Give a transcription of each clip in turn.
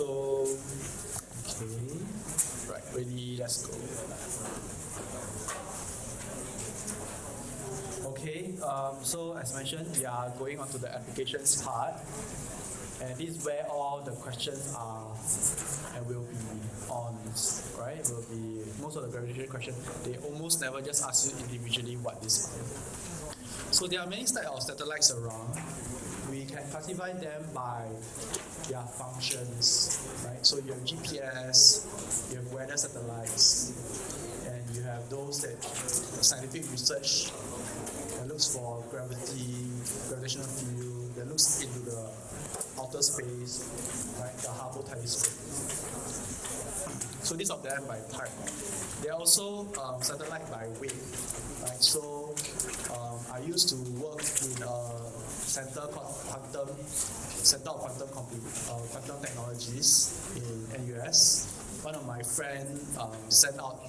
So, okay, right, ready, let's go. Okay, so as mentioned, we are going on to the applications part, and this is where all the questions are and will be on, right? Will be most of the graduation questions. They almost never just ask you individually what this is. So there are many types of satellites around. We can classify them by their functions, right? So you have GPS, you have weather satellites, and you have those that scientific research that looks for gravity, gravitational field, that looks into the outer space, right? The Hubble telescope. So these of them by type. There are also satellite by weight, right? So I used to work in a center called Center of Quantum Technologies in NUS. One of my friends sent out a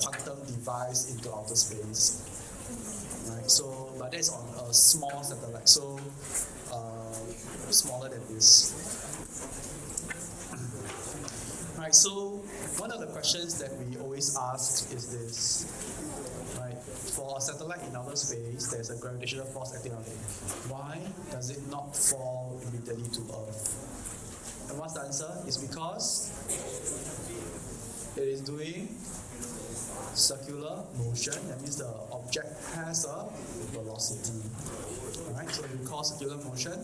quantum device into outer space. Right, so but that's on a small satellite, so smaller than this. Right, so one of the questions that we always ask is this. Right, for a satellite in outer space, there's a gravitational force acting on it. Why does it not fall immediately to Earth? And what's the answer? It's because it is doing circular motion. That means the object has a velocity. Alright, so we call circular motion.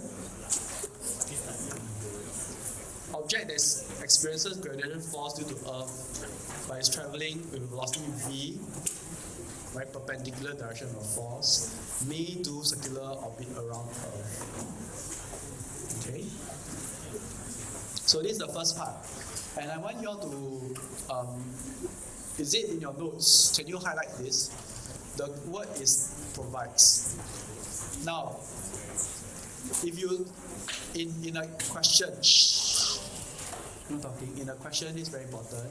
Object that experiences gravitational force due to Earth, but is traveling with velocity v, right, perpendicular direction of force, may do circular orbit around Earth. Okay. So this is the first part, and I want you all to. Is it in your notes? Can you highlight this? The word is provides. Now, if you in a question, not talking. In a question, it's very important.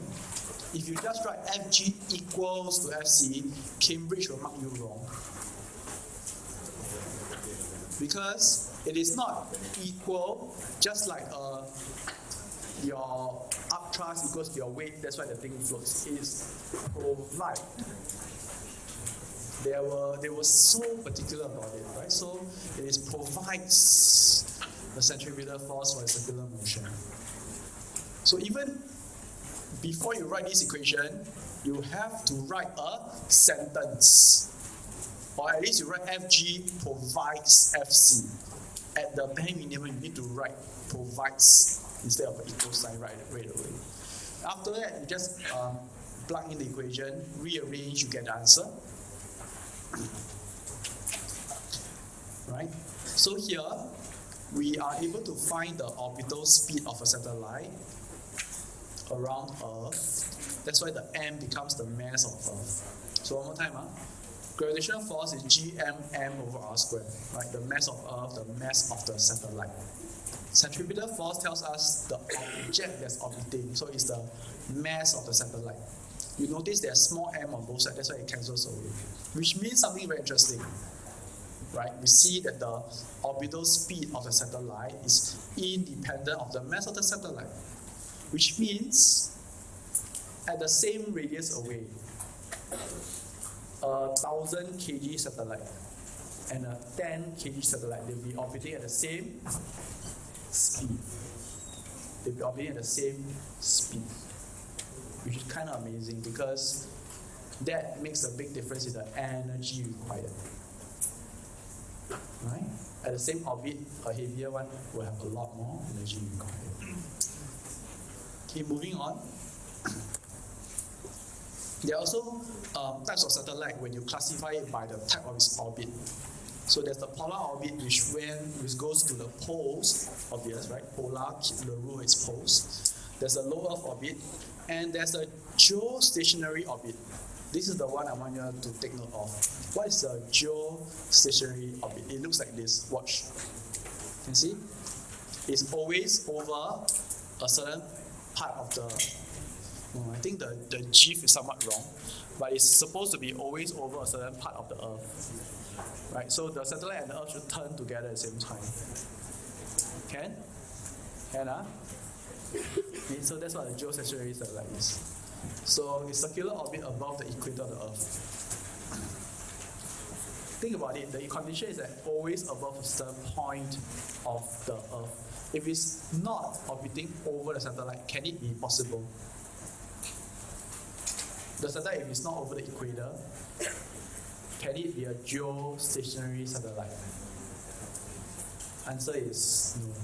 If you just write FG equals to FC, Cambridge will mark you wrong. Because it is not equal, just like your upthrust equals to your weight, that's why the thing floats. It is provide. They were so particular about it, right? So it is provides the centripetal force for a circular motion. So even before you write this equation, you have to write a sentence. Or at least you write FG provides FC. At the bare minimum, you need to write provides instead of an equal sign right away. After that, you just plug in the equation, rearrange, you get the answer. Right? So here, we are able to find the orbital speed of a satellite around Earth. That's why the m becomes the mass of Earth. So one more time, gravitational force is gm over r squared, right? The mass of Earth, the mass of the satellite. Centripetal force tells us the object that's orbiting, so it's the mass of the satellite. You notice there's small m on both sides, that's why it cancels away. Which means something very interesting, right? We see that the orbital speed of the satellite is independent of the mass of the satellite. Which means, at the same radius away, a 1,000 kg satellite and a 10 kg satellite, they'll be orbiting at the same speed. They'll be orbiting at the same speed, which is kind of amazing because that makes a big difference in the energy required. Right? At the same orbit, a heavier one will have a lot more energy required. Okay, moving on. There are also types of satellite when you classify it by the type of its orbit. So there's the polar orbit, which goes to the poles of the Earth, right? Polar, the rule is poles. There's a low Earth orbit, and there's a geostationary orbit. This is the one I want you to take note of. What is the geostationary orbit? It looks like this. Watch. You can see? It's always over a certain part of the... I think the GIF is somewhat wrong, but it's supposed to be always over a certain part of the Earth. Right? So the satellite and the Earth should turn together at the same time. Can? Okay, so that's what the geostationary satellite is. So it's circular orbit above the equator of the Earth. Think about it, the condition is that always above a certain point of the Earth. If it's not orbiting over the satellite, can it be possible? The satellite, if it's not over the equator, can it be a geostationary satellite? Answer is no.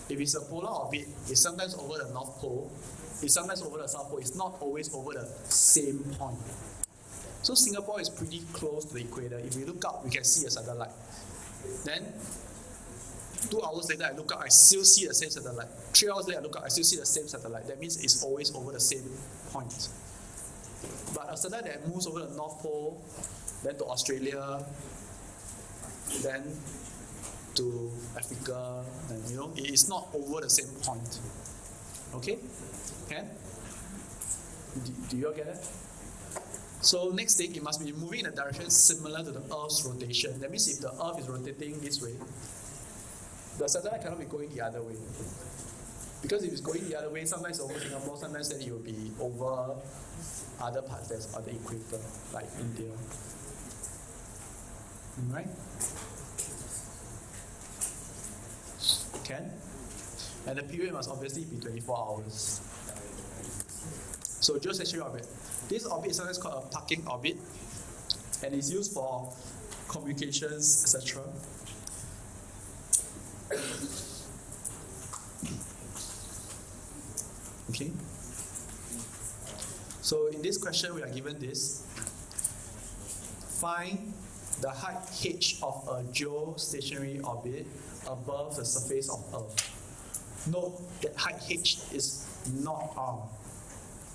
If it's a polar orbit, it's sometimes over the North Pole, it's sometimes over the South Pole, it's not always over the same point. So Singapore is pretty close to the equator. If we look up, we can see a satellite. Then 2 hours later, I look up, I still see the same satellite. 3 hours later, I look up, I still see the same satellite. That means it's always over the same point. But a satellite that moves over the North Pole, then to Australia, then to Africa, and it is not over the same point. Okay? Can? Do you all get it? So next thing, it must be moving in a direction similar to the Earth's rotation. That means if the Earth is rotating this way, the satellite cannot be going the other way. Because if it's going the other way, sometimes over Singapore, sometimes then it will be over other parts that's on the equator, like India. Right? Can? And the period must obviously be 24 hours. So geostationary orbit. This orbit is sometimes called a parking orbit, and it's used for communications, etc. Okay. So in this question, we are given this. Find the height h of a geostationary orbit above the surface of Earth. Note that height h is not r.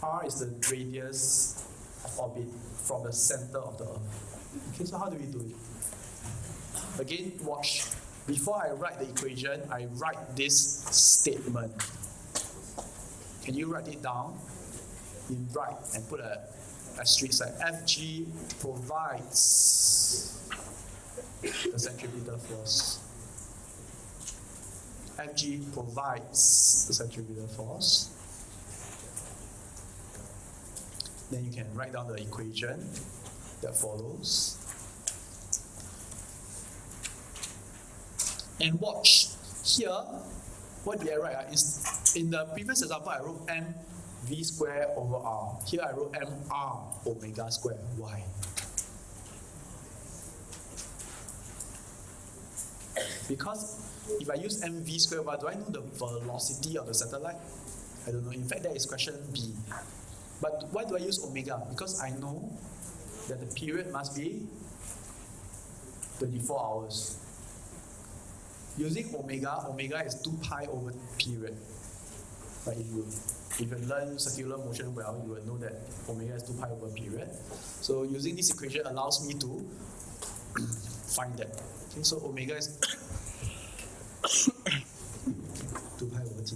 R is the radius of orbit from the center of the Earth. Okay, so how do we do it? Again, watch. Before I write the equation, I write this statement. Can you write it down? You write and put a asterisk like Fg provides the centripetal force. Fg provides the centripetal force. Then you can write down the equation that follows. And watch. Here, what did I write? In the previous example, I wrote mv squared over r. Here I wrote mr omega squared. Why? Because if I use mv squared, do I know the velocity of the satellite? I don't know. In fact, that is question B. But why do I use omega? Because I know that the period must be 24 hours. Using omega is 2 pi over period. But if you learn circular motion well, you will know that omega is 2 pi over period. So using this equation allows me to find that. Okay, so omega is 2 pi over t.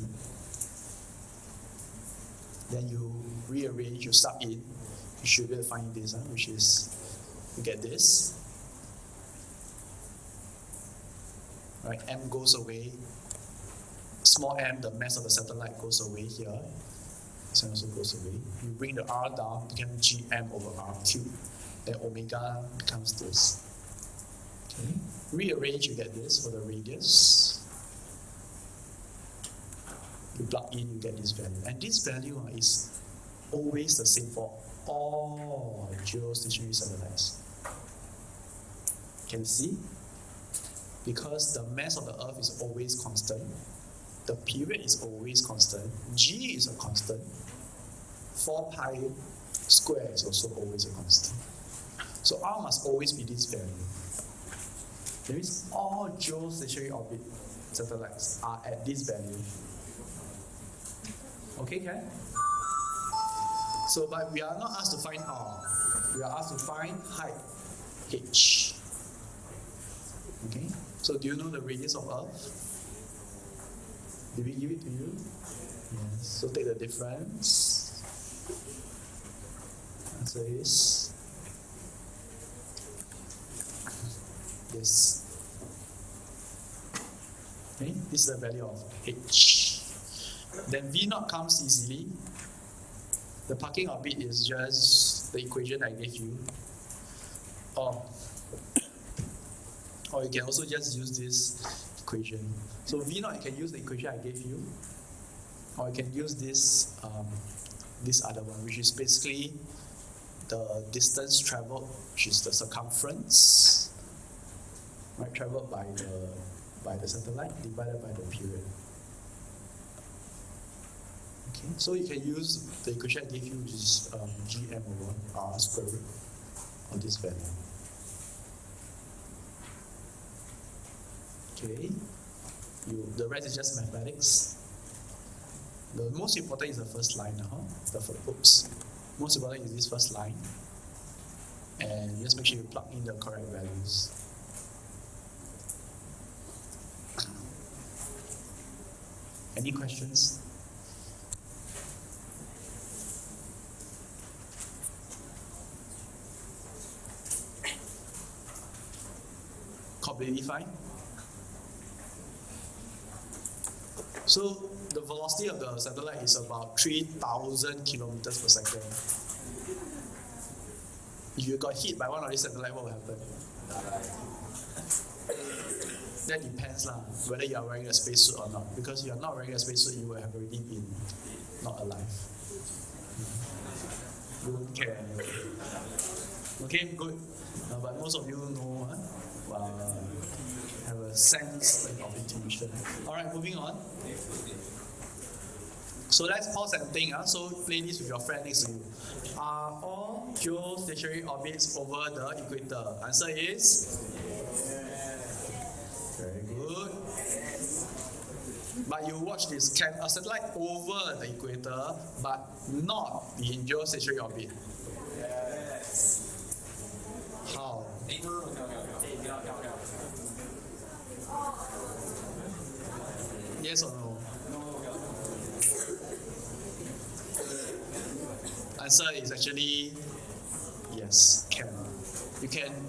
Then you rearrange, you sub in, you should be able to find this, which is, you get this. Right, m goes away. Small m, the mass of the satellite, goes away here. This one also goes away. You bring the r down, become gm over r cubed. Then omega becomes this. Okay. Rearrange, you get this for the radius. You plug in, you get this value. And this value is always the same for all geostationary satellites. Can you see? Because the mass of the Earth is always constant, the period is always constant, g is a constant, 4 pi squared is also always a constant. So r must always be this value. That means all geostationary orbit satellites are at this value. Okay, Ken? So, but we are not asked to find r. We are asked to find height h. Okay? So do you know the radius of Earth? Did we give it to you? Yes. So take the difference. Answer is this. Okay? This is the value of h. then V naught comes easily. The parking orbit is just the equation I gave you. Or you can also just use this equation. So V naught, you can use the equation I gave you, or you can use this this other one, which is basically the distance traveled, which is the circumference, right, traveled by the satellite divided by the period. Okay, so you can use the equation I gave you, which is gm over r square root of this value. Okay, the rest is just mathematics. The most important is the first line now. Most important is this first line. And just make sure you plug in the correct values. Any questions? Completely fine. So the velocity of the satellite is about 3,000 kilometers per second. If you got hit by one of these satellites, what will happen? That depends whether you are wearing a spacesuit or not. Because if you are not wearing a spacesuit, you will have already been not alive. You won't care anyway. Okay, good. But most of you know, have a sense of intuition. Alright, moving on. So let's pause and think. So play this with your friend next to you. Are all geostationary orbits over the equator? Answer is? Very good. But you watch this. Can a satellite over the equator but not be in geostationary orbit? Yes. How? Yes or no? Answer is actually yes, can.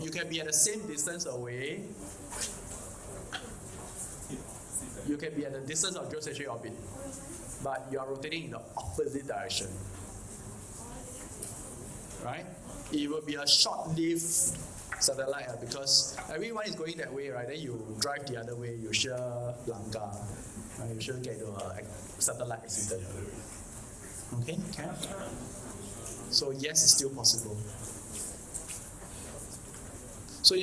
You can be at the same distance away. You can be at the distance of geostationary orbit, but you are rotating in the opposite direction. Right? It will be a short-lived satellite because everyone is going that way, right? Then you drive the other way, you sure langgar. Right? You sure get to a satellite accident. Okay? Can? So yes, it's still possible. So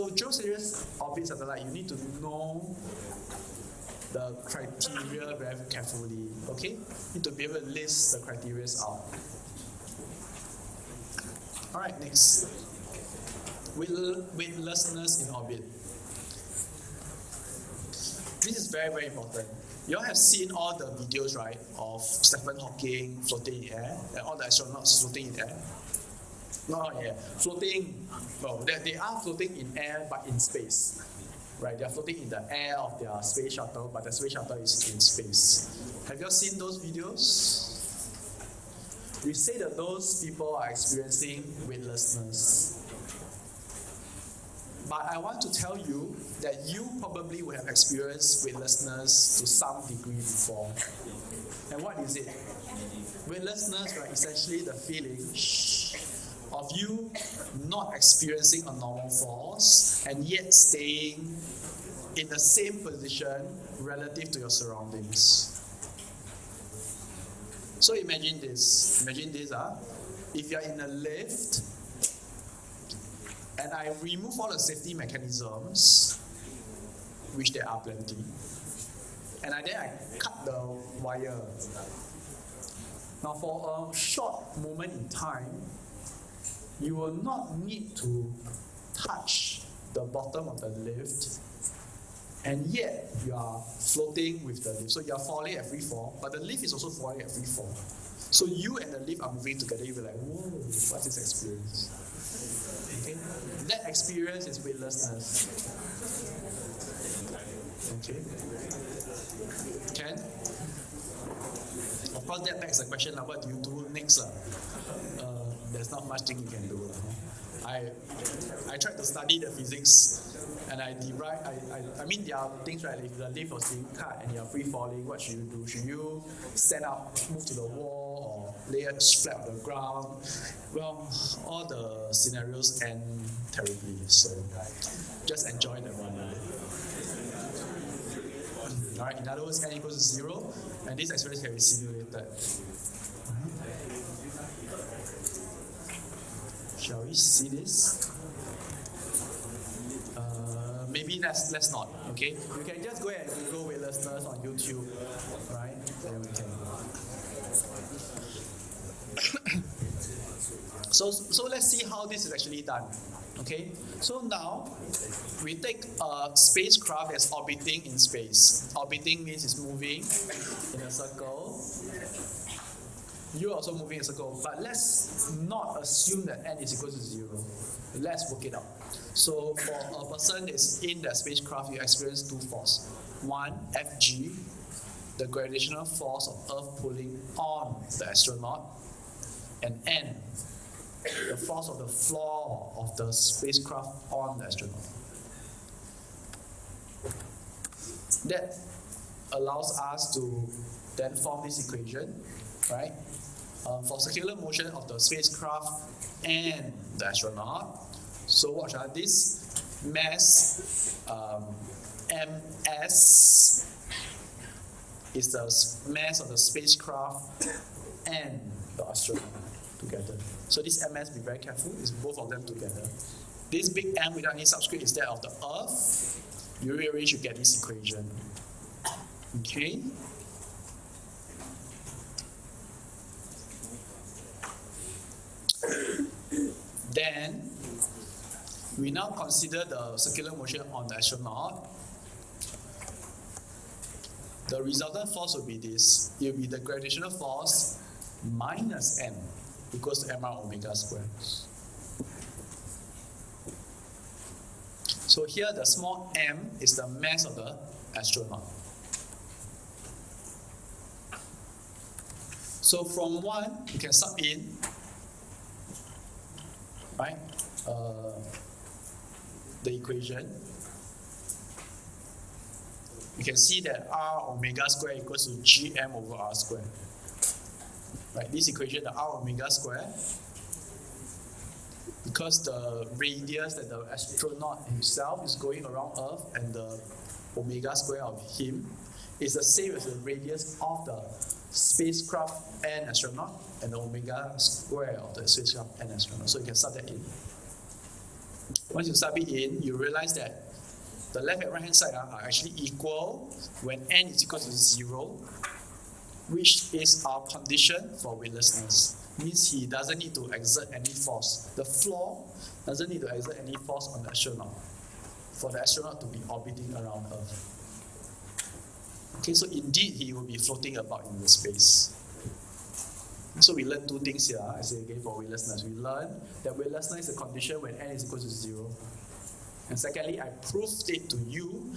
geostationary orbit satellite, you need to know the criteria very carefully. Okay? You need to be able to list the criteria out. Alright, next. Weightlessness in orbit. This is very, very important. You all have seen all the videos, right, of Stephen Hawking floating in air, and all the astronauts floating in air. Not in air, floating. Well, they are floating in air, but in space. Right, they are floating in the air of their space shuttle, but the space shuttle is in space. Have you all seen those videos? We say that those people are experiencing weightlessness. But I want to tell you that you probably will have experienced weightlessness to some degree before. And what is it? Weightlessness, right, essentially the feeling of you not experiencing a normal force and yet staying in the same position relative to your surroundings. So imagine this. If you're in a lift and I remove all the safety mechanisms, which there are plenty, and then I cut the wire. Now for a short moment in time, you will not need to touch the bottom of the lift, and yet you are floating with the lift. So you are falling at free fall, but the lift is also falling at free fall. So you and the lift are moving together. You'll be like, whoa, what's this experience? Okay? That experience is weightlessness. Okay? Can? Of course, that begs the question, what do you do next? There's not much thing you can do. I tried to study the physics And I derive, I mean, there are things, right? If the lift was being cut and you're free falling, what should you do? Should you stand up, move to the wall, or lay flat on the ground? Well, all the scenarios end terribly, so just enjoy the one. Alright, in other words, n equals to 0, and this experience can be simulated. Shall we see this? Maybe let's not, okay? You can just go ahead and Google weightlessness on YouTube, right? Then we can. So let's see how this is actually done, okay? So now, we take a spacecraft that's orbiting in space. Orbiting means it's moving in a circle. You're also moving in a circle, but let's not assume that n is equal to 0. Let's work it out. So for a person that's in the spacecraft, you experience two forces. One, Fg, the gravitational force of Earth pulling on the astronaut, and N, the force of the floor of the spacecraft on the astronaut. That allows us to then form this equation, right? For circular motion of the spacecraft and the astronaut. So watch out, this mass ms is the mass of the spacecraft and the astronaut together. So this ms, be very careful, is both of them together. This big M without any subscript is that of the Earth. You rearrange, you get this equation. Okay? Then we now consider the circular motion on the astronaut. The resultant force will be this. It will be the gravitational force minus m equals to mr omega squared. So here the small m is the mass of the astronaut. So from 1, you can sub in, right? The equation. You can see that r omega square equals to gm over r square. Right, this equation, the r omega square, because the radius that the astronaut himself is going around Earth and the omega square of him is the same as the radius of the spacecraft and astronaut and the omega square of the spacecraft and astronaut. So you can sub that in. Once you sub it in, you realize that the left and right hand side are actually equal when n is equal to 0, which is our condition for weightlessness. Means he doesn't need to exert any force. The floor doesn't need to exert any force on the astronaut for the astronaut to be orbiting around Earth. Okay, so indeed he will be floating about in the space. So we learn two things here. I say again for weightlessness. We learn that weightlessness is a condition when n is equal to 0. And secondly, I proved it to you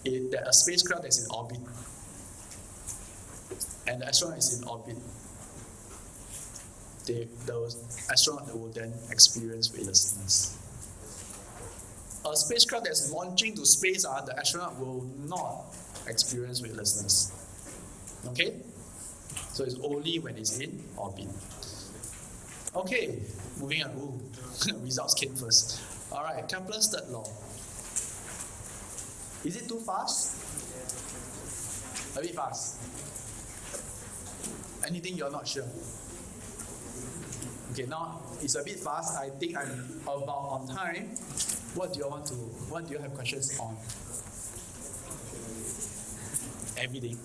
that a spacecraft is in orbit and the astronaut is in orbit. The astronaut will then experience weightlessness. A spacecraft that's launching to space, the astronaut will not experience weightlessness. Okay? So it's only when it's in orbit. Okay, moving on. Ooh, results came first. Alright, Kepler's third law. Is it too fast? A bit fast. Anything you're not sure? Okay, now it's a bit fast. I think I'm about on time. What do you have questions on? Everything.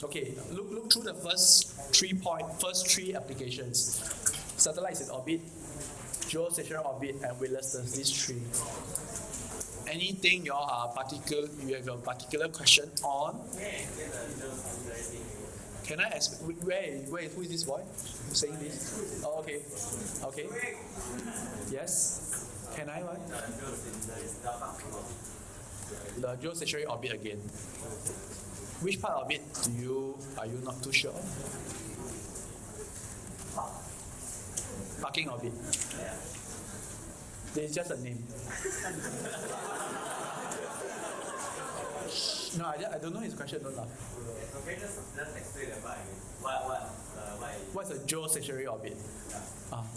Okay, look through the first three applications. Satellites in orbit, geostationary orbit, and weightlessness. These three. Anything you have a particular question on? Can I ask? Wait, who is this boy saying this? Oh, okay. Yes. Can I what? The geostationary orbit again. Which part of it are you not too sure? Parking orbit. It's just a name. No, I don't know his question, don't laugh. Okay, just explain about What's a geostationary orbit?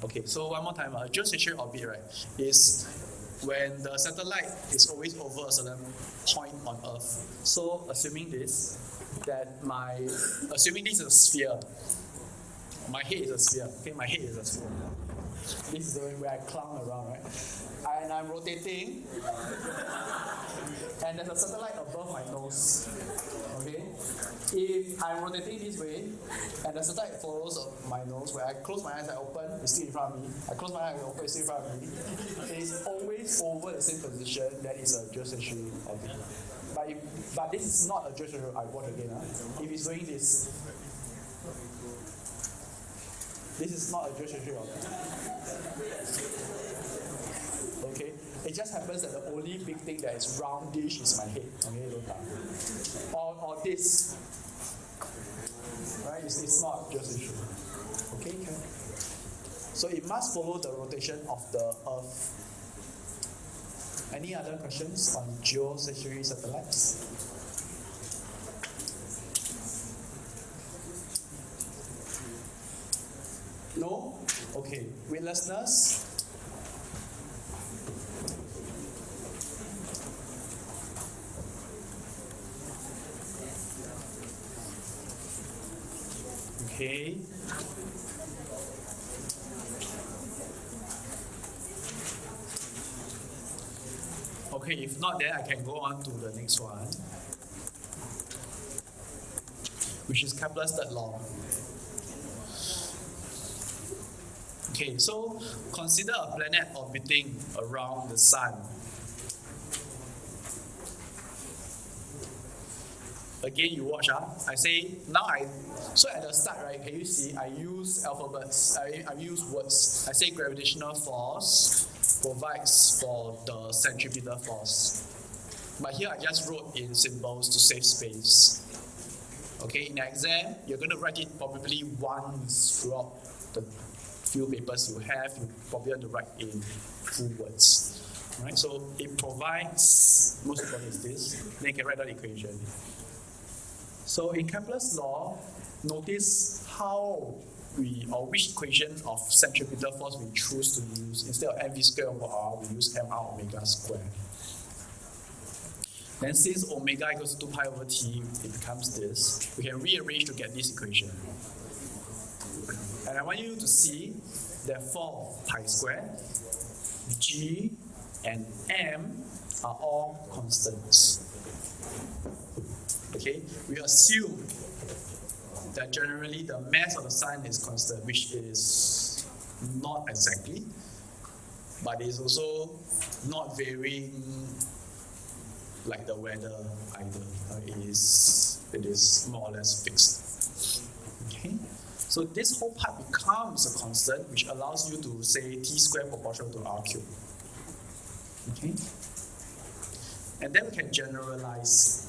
Okay, so one more time. A geostationary orbit, right, is when the satellite is always over a certain point on Earth. So assuming this is a sphere. My head is a sphere. Okay, my head is a sphere. This is where I clown around, right? And I'm rotating. And there's a satellite above my nose. Okay? If I'm rotating this way, and the satellite follows my nose, where I close my eyes, I open, it's still in front of me. I close my eyes, I open, it's still in front of me. It's always over the same position. That is a geostationary orbit. But this is not a geostationary. I watch again. If it's doing this is not a geostationary orbit. Okay? It just happens that the only big thing that is roundish is my head. Okay, don't laugh. Or this. Right? It's not geostationary. Okay? So it must follow the rotation of the Earth. Any other questions on geostationary satellites? No? Okay. Weightlessness? Okay. Okay, if not, then I can go on to the next one, which is Kepler's third law. Okay, so consider a planet orbiting around the sun. Again, you watch. I say so at the start, right? Can you see? I use alphabets. I use words. I say gravitational force provides for the centripetal force. But here I just wrote in symbols to save space. Okay, in the exam, you're going to write it probably once throughout the few papers you have. You probably have to write in full words. Right? So it provides, most important is this, then you can write down the equation. So in Kepler's law, notice which equation of centripetal force we choose to use. Instead of mv squared over r, we use mr omega squared. Then since omega equals 2 pi over t, it becomes this. We can rearrange to get this equation. And I want you to see that for pi squared, g and m are all constants. Okay, we assume that generally the mass of the sun is constant, which is not exactly, but it's also not varying like the weather either. It is more or less fixed. Okay, so this whole part becomes a constant, which allows you to say t squared proportional to r cubed. Okay, and then we can generalize.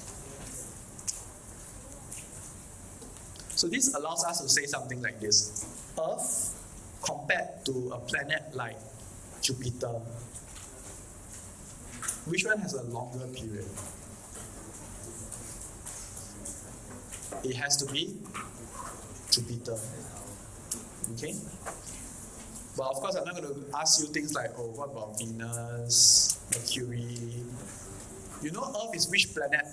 So this allows us to say something like this. Earth compared to a planet like Jupiter, which one has a longer period? It has to be Jupiter. Okay? But of course, I'm not going to ask you things like, oh, what about Venus, Mercury? You know Earth is which planet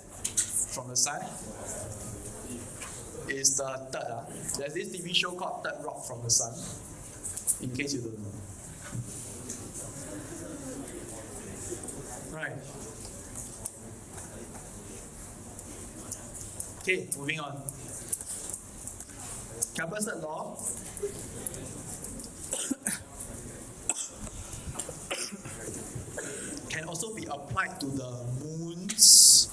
from the sun? Is the third. There's this TV show called Third Rock from the Sun, in case you don't know. Right. Okay, moving on. Kepler's third law. Can also be applied to the moons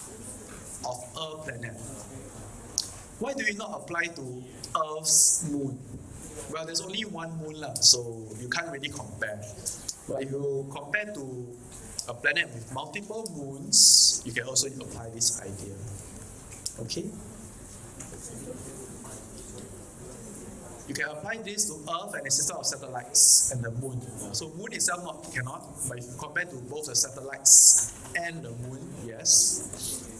of a planet. Why do you not apply to Earth's moon? Well, there's only one moon, so you can't really compare. But if you compare to a planet with multiple moons, you can also apply this idea. Okay? You can apply this to Earth and its system of satellites and the Moon. So Moon itself cannot, but if you compare to both the satellites and the Moon, yes.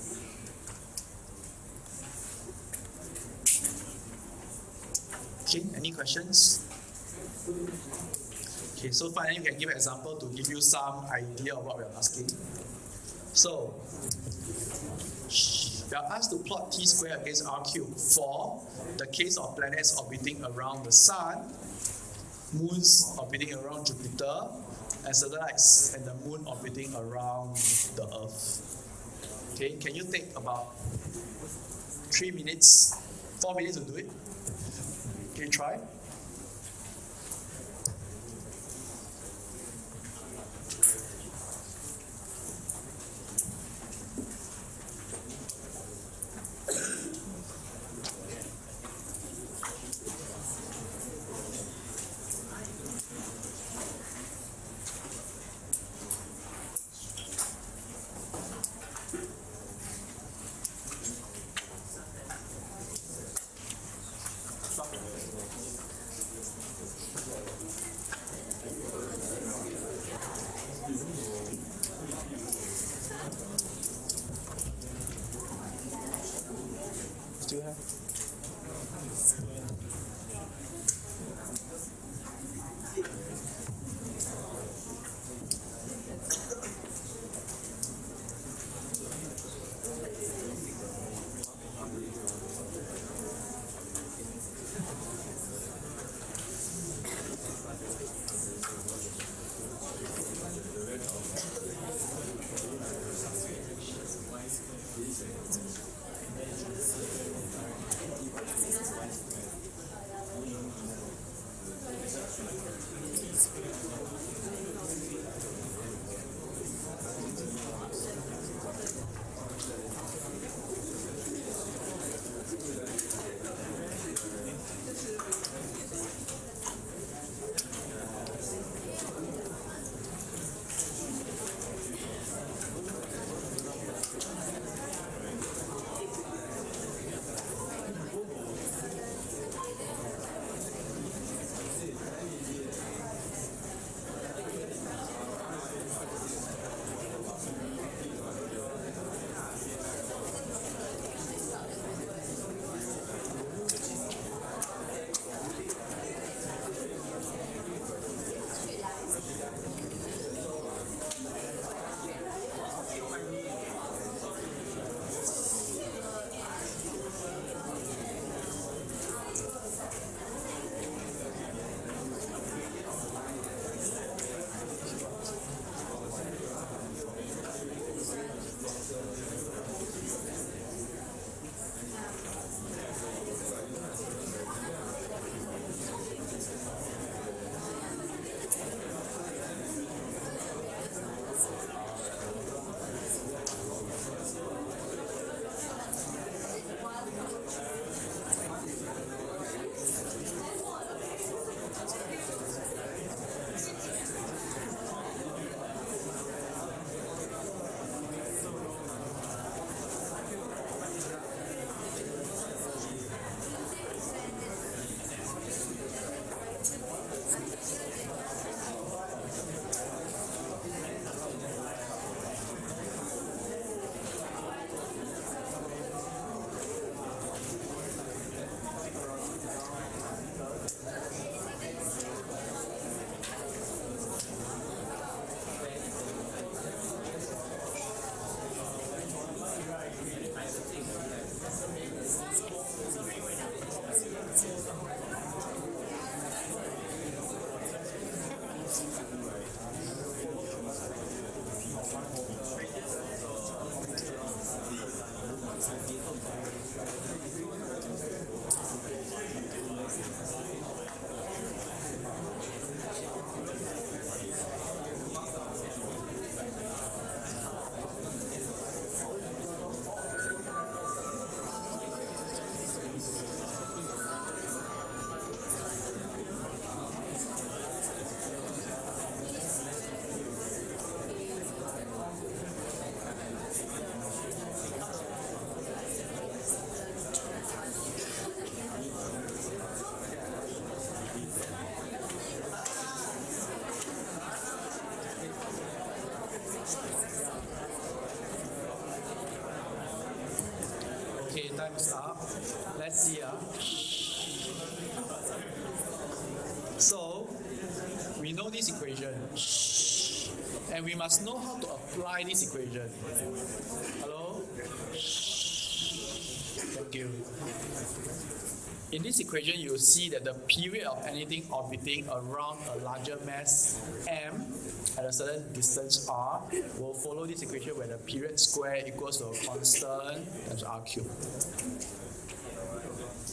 Okay, any questions? Okay, so finally we can give an example to give you some idea of what we are asking. So, we are asked to plot t squared against r cubed for the case of planets orbiting around the Sun, moons orbiting around Jupiter, and satellites and the Moon orbiting around the Earth. Okay, can you take about 3 minutes, 4 minutes to do it? Okay, try. time is up. Let's see. So, we know this equation. And we must know how to apply this equation. Hello? Thank you. In this equation, you will see that the period of anything orbiting around a larger mass m at a certain distance r will follow this equation where the period square equals to a constant times r cubed.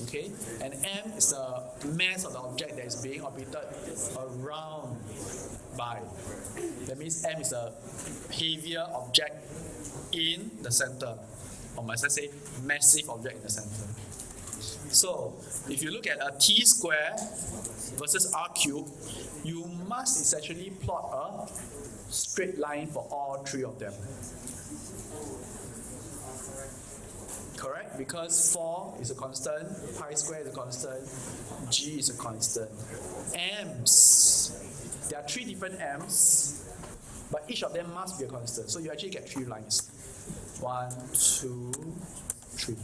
Okay? And m is the mass of the object that is being orbited around by. That means m is a heavier object in the center. Or must I say, massive object in the center. So, if you look at a t square versus r cubed, you must essentially plot a straight line for all three of them. Correct? Because 4 is a constant, pi square is a constant, g is a constant. M's, there are 3 different m's, but each of them must be a constant. So you actually get 3 lines. 1, 2, 3.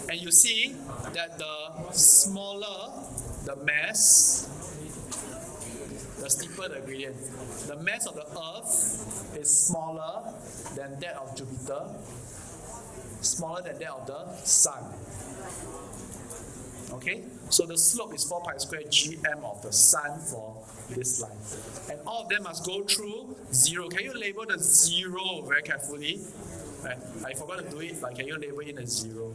And you see that the smaller the mass, the steeper the gradient. The mass of the Earth is smaller than that of Jupiter, smaller than that of the Sun. Okay? So the slope is 4 pi squared gm of the Sun for this line. And all of them must go through 0. Can you label the 0 very carefully? Right. I forgot to do it, but can you label in a 0?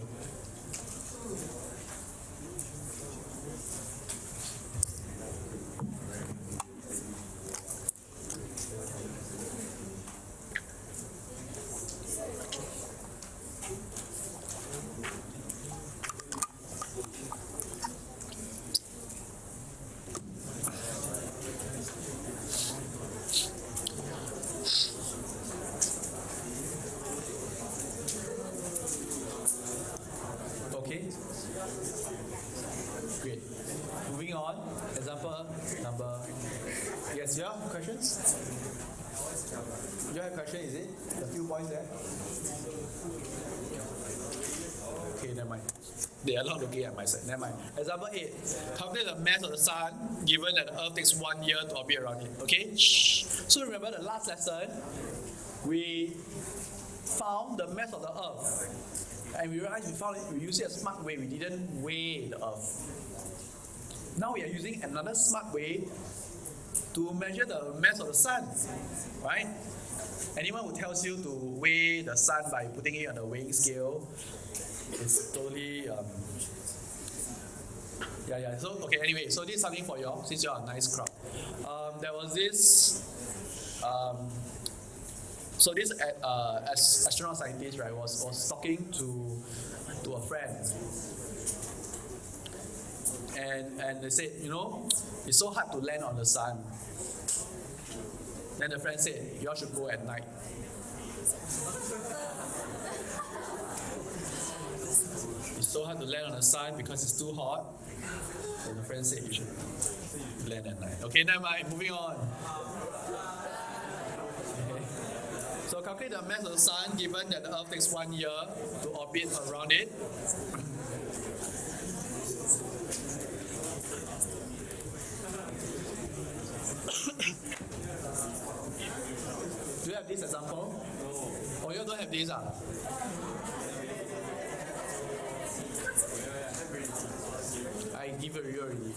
Great. Moving on. Example number. Yes, you have questions? You have a question, is it? A few points there? Okay, never mind. They are not looking at my side. Never mind. Example 8. Calculate the mass of the Sun given that the Earth takes 1 year to orbit around it. Okay? So remember the last lesson, we found the mass of the Earth. And we realized we used it a smart way. We didn't weigh the Earth. Now we are using another smart way to measure the mass of the Sun. Right? Anyone who tells you to weigh the Sun by putting it on a weighing scale is totally So okay, anyway, so this is something for you all, since you are a nice crowd. There was this so this astronaut scientist, right, was talking to a friend, and they said, you know, it's so hard to land on the Sun. Then the friend said, you all should go at night. It's so hard to land on the Sun because it's too hot. So the friend said you should land at night. Okay, never mind, moving on. Okay. So calculate the mass of the Sun given that the Earth takes 1 year to orbit around it. Do you have this example? No. Oh, you don't have this? I give it to you already.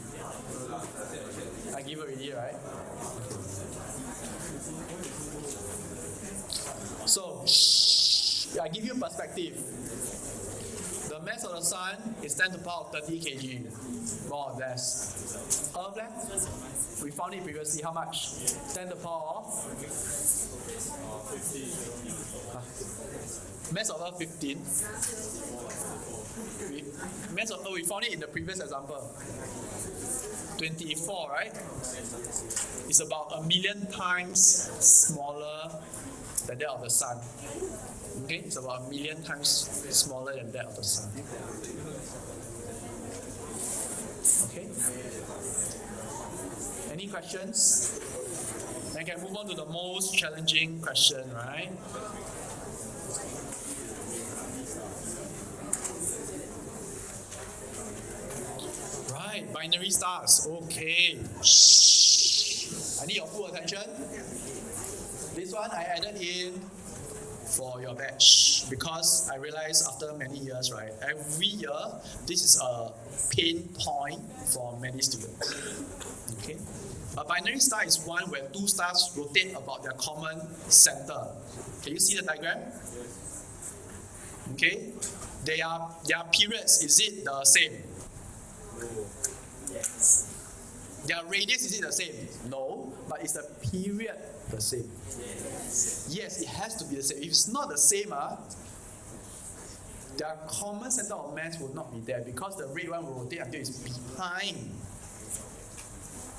I give it already, right? So, I give you perspective. The mass of the Sun is 10 to the power of 30 kg, more or less. Earth, we found it previously. How much? 10 to the power of 15. Mass of Earth 15. Mass of Earth, we found it in the previous example. 24, right? It's about 1,000,000 times smaller than that of the Sun. Okay, it's about 1,000,000 times smaller than that of the Sun. Okay. Any questions? Then can move on to the most challenging question, right? Right, binary stars. Okay. I need your full attention. This one I added in for your batch because I realized after many years, right, every year this is a pain point for many students. Okay, a binary star is one where two stars rotate about their common center. Can you see the diagram? Okay, their periods, is it the same? Yes. Their radius, is it the same? No, but is the period the same? Yes, it has to be the same. If it's not the same, their common center of mass will not be there because the red one will rotate until it's behind.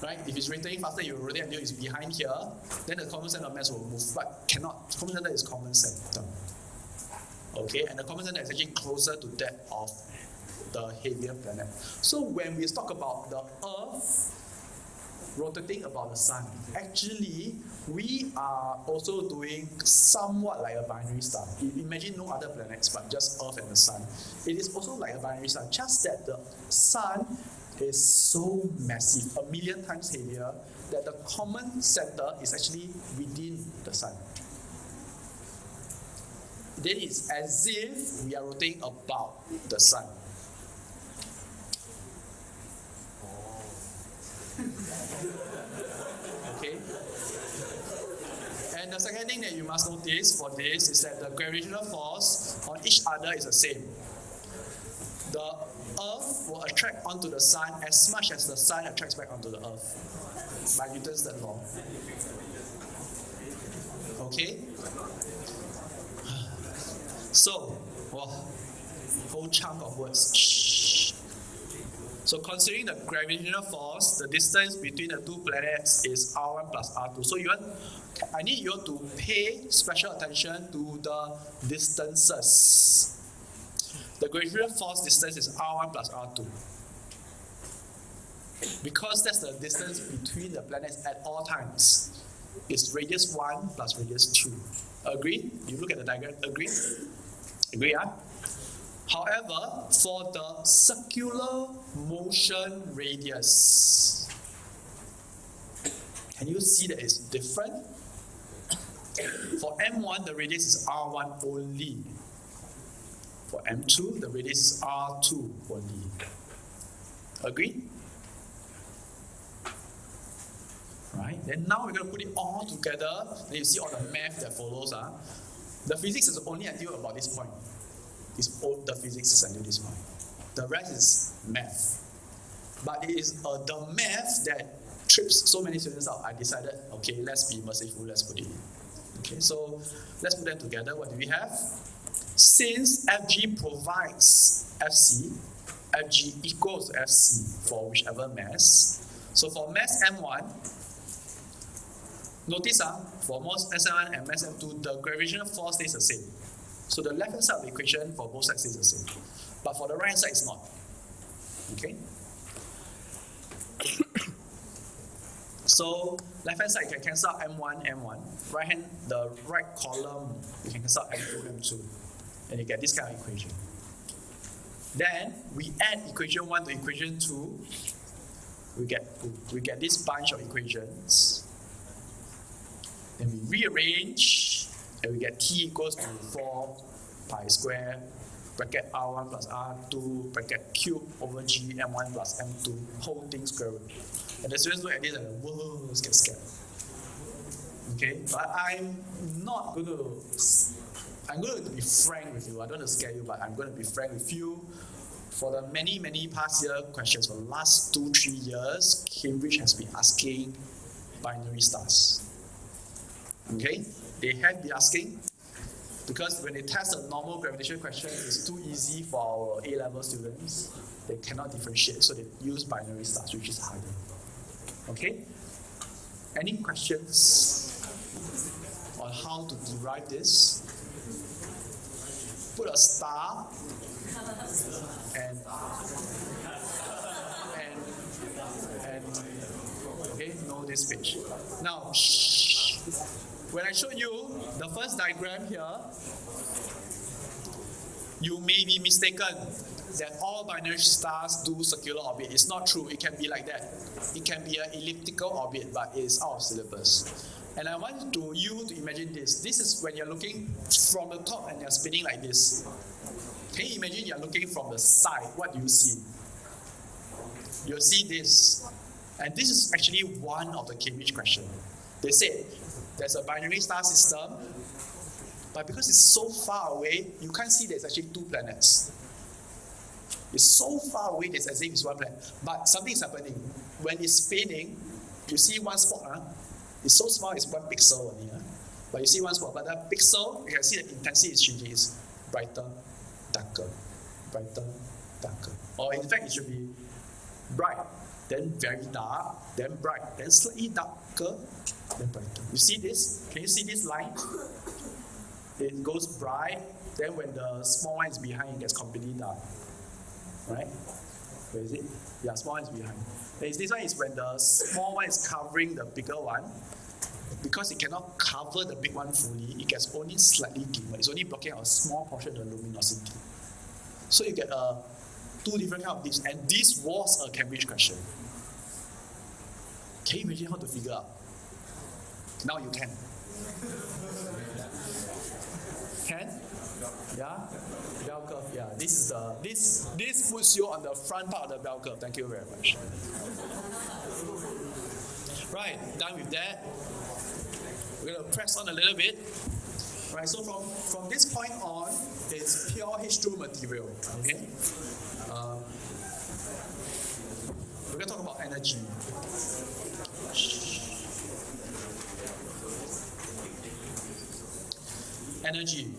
Right? If it's rotating faster, it will rotate until it's behind here. Then the common center of mass will move, but cannot. Common center is common center. Okay, and the common center is actually closer to that of the heavier planet. So when we talk about the Earth rotating about the sun, actually we are also doing somewhat like a binary star. Imagine no other planets but just Earth and the sun. It is also like a binary star, just that the sun is so massive, 1,000,000 times heavier, that the common center is actually within the sun. Then it's as if we are rotating about the sun. Okay. And the second thing that you must notice for this is that the gravitational force on each other is the same. The Earth will attract onto the sun as much as the sun attracts back onto the Earth by Newton's third law. Okay. So, whole chunk of words. So considering the gravitational force, the distance between the two planets is R1 plus R2. So I need you to pay special attention to the distances. The gravitational force distance is R1 plus R2. Because that's the distance between the planets at all times. It's radius 1 plus radius 2. Agree? You look at the diagram, agree? Agree, huh? However, for the circular motion radius, can you see that it's different? For M1, the radius is R1 only. For M2, the radius is R2 only. Agree? Right? Then now we're going to put it all together. Then you see all the math that follows. The physics is only until about this point. The physics is until this point. The rest is math. But it is the math that trips so many students out. I decided, okay, let's be merciful, let's put it in. Okay, so let's put them together. What do we have? Since Fg provides Fc, Fg equals Fc for whichever mass. So for mass M1, notice for mass M1 and mass M2, the gravitational force stays the same. So the left hand side of the equation for both sides stays the same. But for the right hand side, it's not. Okay? So left hand side, you can cancel out M1, M1. The right column, you can cancel out M2, M2. And you get this kind of equation. Then we add equation 1 to equation 2. We get this bunch of equations. Then we rearrange, and we get T equals to 4 pi square bracket R1 plus R2 bracket cube over G M1 plus M2 whole thing square root. And the students look at this and whoa, get scared. Okay, but I'm going to be frank with you. I don't want to scare you, but I'm going to be frank with you. For the many past year questions, for the last 2-3 years, Cambridge has been asking binary stars. Okay, they have been asking because when they test a normal gravitational question, it's too easy for our A-level students. They cannot differentiate, so they use binary stars, which is harder. Okay? Any questions on how to derive this? Put a star and okay, know this page. Now, when I showed you the first diagram here, you may be mistaken that all binary stars do circular orbit. It's not true. It can be like that. It can be an elliptical orbit, but it's out of syllabus. And I want you to imagine this. This is when you're looking from the top and you're spinning like this. Can you imagine you're looking from the side? What do you see? You'll see this. And this is actually one of the Cambridge questions. They said there's a binary star system, but because it's so far away, you can't see there's actually two planets. It's so far away, it's as if it's one planet. But something is happening. When it's spinning, you see one spot. It's so small, it's 1 pixel only. But you see one spot. But that pixel, you can see the intensity is changing. It's brighter, darker, brighter, darker. Or in fact, it should be bright, then very dark, then bright, then slightly darker, then brighter. You see this? Can you see this line? It goes bright, then when the small one is behind, it gets completely dark. Right? Where is it? Yeah, small one is behind. This one is when the small one is covering the bigger one. Because it cannot cover the big one fully, it gets only slightly dimmer. It's only blocking a small portion of the luminosity. So you get two different kind of dips. And this was a Cambridge question. Can you imagine how to figure out? Now you can. Can? Yeah? Bell curve, yeah. This puts you on the front part of the bell curve. Thank you very much. Right, done with that. We're going to press on a little bit. Right, so from this point on, it's pure H2 material. Okay? We're going to talk about energy. Energy.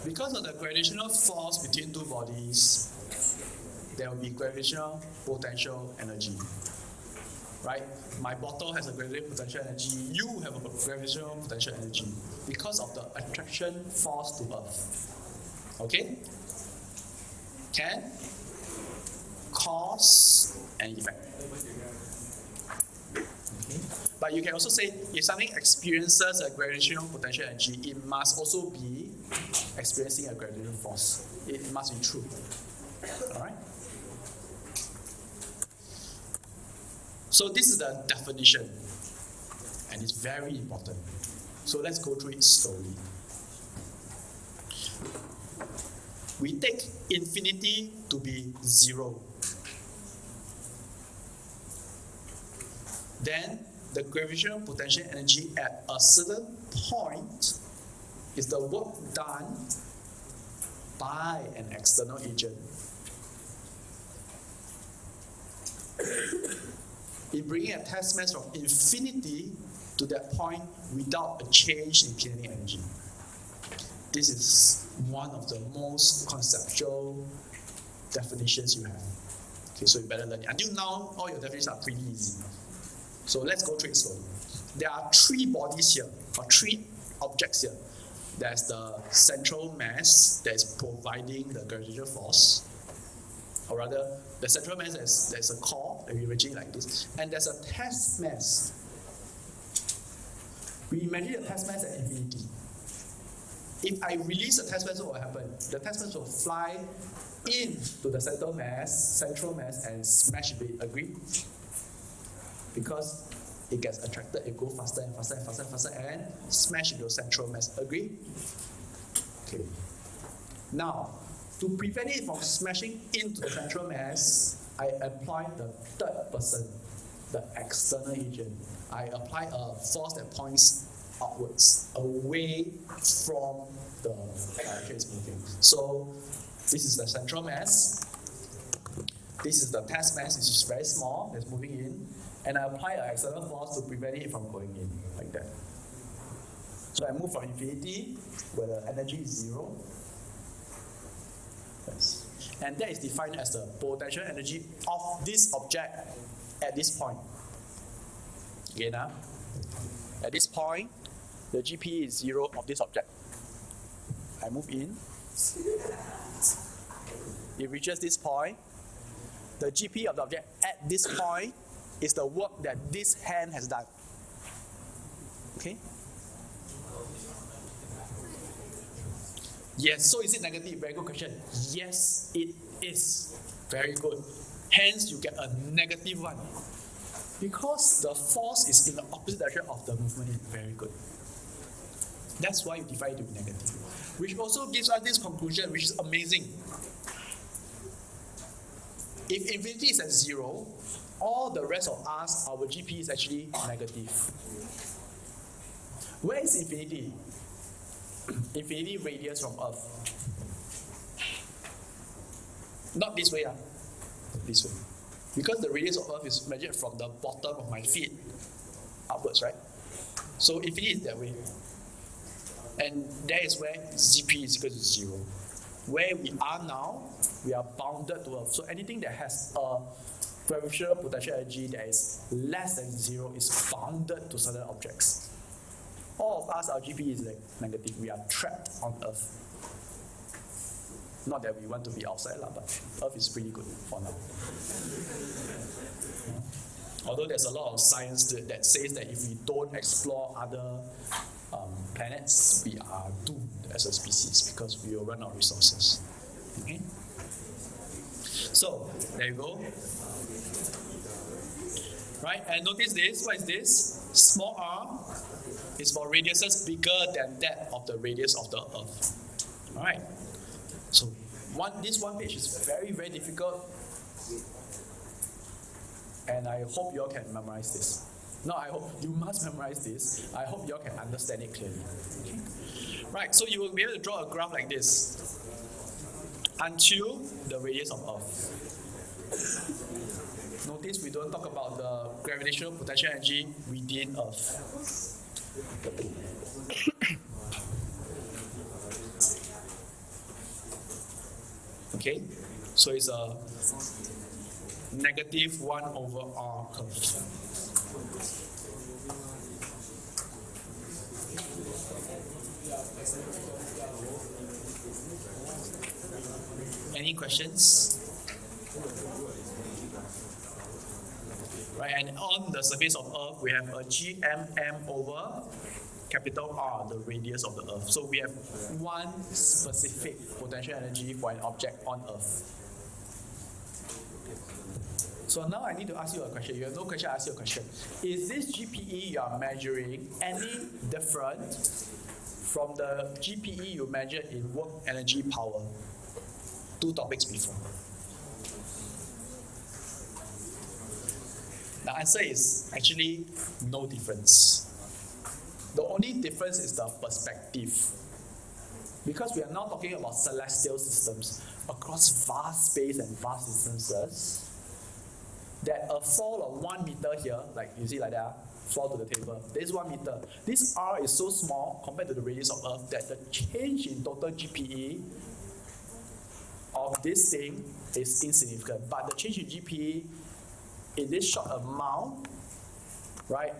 Because of the gravitational force between two bodies, there will be gravitational potential energy. Right? My bottle has a gravitational potential energy. You have a gravitational potential energy because of the attraction force to Earth. Okay? Can? Cause and effect. Okay? But you can also say if something experiences a gravitational potential energy, it must also be experiencing a gravitational force. It must be true. Alright? So this is the definition, and it's very important. So let's go through it slowly. We take infinity to be 0. Then the gravitational potential energy at a certain point is the work done by an external agent. In bringing a test mass from infinity to that point without a change in kinetic energy. This is one of the most conceptual definitions you have. Okay, so you better learn it. Until now, all your definitions are pretty easy. So let's go through it slowly. There are 3 bodies here, or 3 objects here. There's the central mass that is providing the gravitational force. Or rather, the central mass, there's a core that we imagine like this, and there's a test mass. We imagine a test mass at infinity. If I release the test mass, what will happen? The test mass will fly into the central mass, and smash into it. Agree? Because it gets attracted, it goes faster and faster and faster and faster, and smash into the central mass. Agree? Okay. Now, to prevent it from smashing into the central mass, I apply the third person, the external agent. I apply a force that points upwards, away from the direction it's moving. So this is the central mass. This is the test mass, which is very small, that's moving in. And I apply an external force to prevent it from going in, like that. So I move from infinity, where the energy is 0. Yes. And that is defined as the potential energy of this object at this point. Again, at this point, the GP is 0 of this object. I move in. It reaches this point. The GP of the object at this point is the work that this hand has done. Okay? Yes, so is it negative? Very good question. Yes, it is. Very good. Hence, you get a negative one. Because the force is in the opposite direction of the movement. Very good. That's why you define it to be negative. Which also gives us this conclusion, which is amazing. If infinity is at 0, all the rest of us, our GP is actually negative. Where is infinity? Infinity radius from Earth. Not this way, this way. Because the radius of Earth is measured from the bottom of my feet upwards, right? So infinity is that way. And that is where GP is equal to 0. Where we are now, we are bounded to Earth. So anything that has a gravitational potential energy that is less than 0 is bounded to certain objects. All of us, our GP is like negative. We are trapped on Earth. Not that we want to be outside, but Earth is pretty good for now. Although there's a lot of science that says that if we don't explore other planets, we are doomed as a species because we will run out of resources. Okay? So, there you go. Right, and notice this. What is this? Small r is for radiuses bigger than that of the radius of the Earth. Alright. So this one page is very, very difficult. And I hope you all can memorize this. No, I hope you must memorize this. I hope you all can understand it clearly. Okay? Right, so you will be able to draw a graph like this until the radius of Earth. Notice we don't talk about the gravitational potential energy within Earth. Okay, so it's a negative 1 over r curve. Any questions? Right, and on the surface of Earth, we have a GMM over capital R, the radius of the Earth. So we have one specific potential energy for an object on Earth. So now I need to ask you a question. You have no question, I ask you a question. Is this GPE you are measuring any different from the GPE you measured in work energy power 2 topics before? The answer is actually no difference. The only difference is the perspective. Because we are now talking about celestial systems across vast space and vast distances, that a fall of 1 meter here, like you see like that, fall to the table, this 1 meter. This R is so small compared to the radius of Earth that the change in total GPE of this thing is insignificant. But the change in GPE in this short amount, right,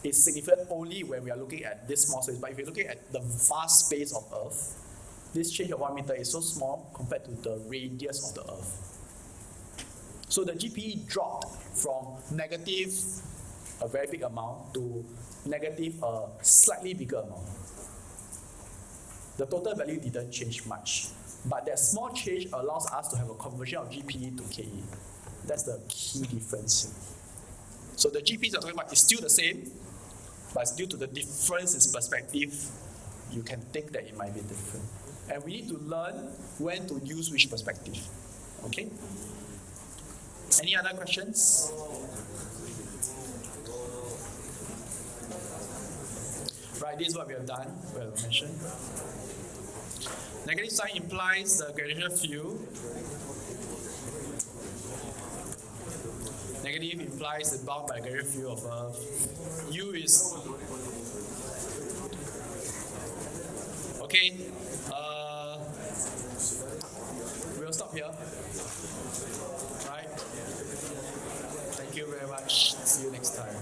is significant only when we are looking at this small space. But if you're looking at the vast space of Earth, this change of 1 meter is so small compared to the radius of the Earth. So the GPE dropped from negative a very big amount to negative a slightly bigger amount. The total value didn't change much. But that small change allows us to have a conversion of GPE to KE. That's the key difference. So the GPs you're talking about is still the same, but due to the difference in perspective, you can think that it might be different. And we need to learn when to use which perspective. Okay? Any other questions? Right, this is what we have done, well mentioned. Negative sign implies the gravitational field. Negative implies the bound by gravitational field of Earth. U is okay. We'll stop here. Right. Thank you very much. See you next time.